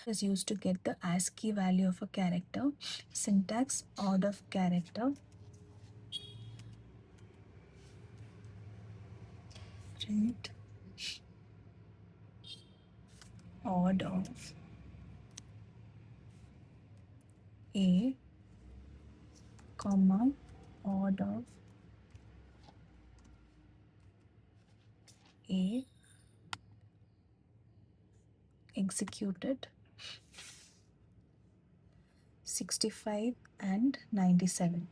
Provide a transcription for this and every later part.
is used to get the ASCII value of a character. Syntax: odd of character. Print odd of a, comma, odd of a, executed 65 and 97.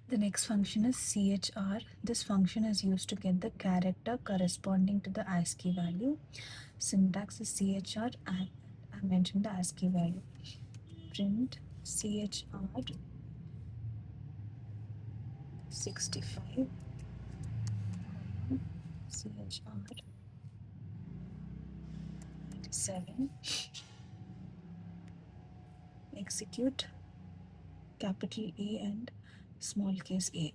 The next function is CHR. This function is used to get the character corresponding to the ASCII value. Syntax is CHR, and I mentioned the ASCII value. Print CHR 65, CHR 97, execute capital A and small case a.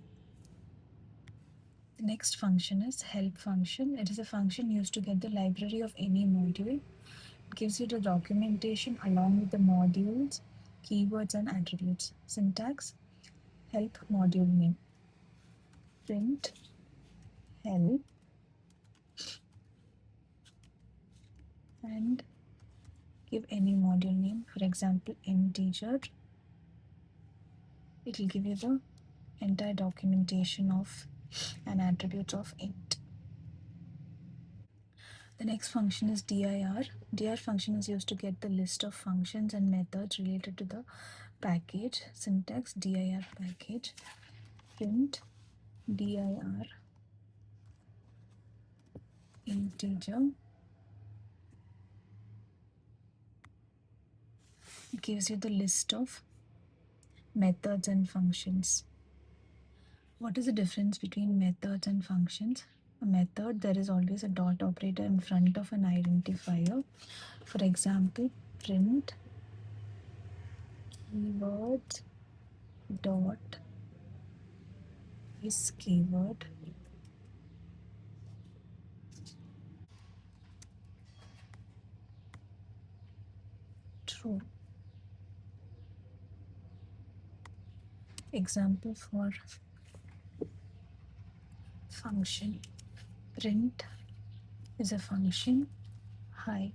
The next function is help function. It is a function used to get the library of any module. It gives you the documentation along with the modules, keywords, and attributes. Syntax: help module name. Print help and give any module name. For example, integer. It will give you the entire documentation of and attributes of int. The next function is dir. Dir function is used to get the list of functions and methods related to the package. Syntax: dir package. Print dir integer. It gives you the list of methods and functions. What is the difference between methods and functions? A method, there is always a dot operator in front of an identifier. For example, print keyword dot is keyword true. Example for function: print is a function, hi.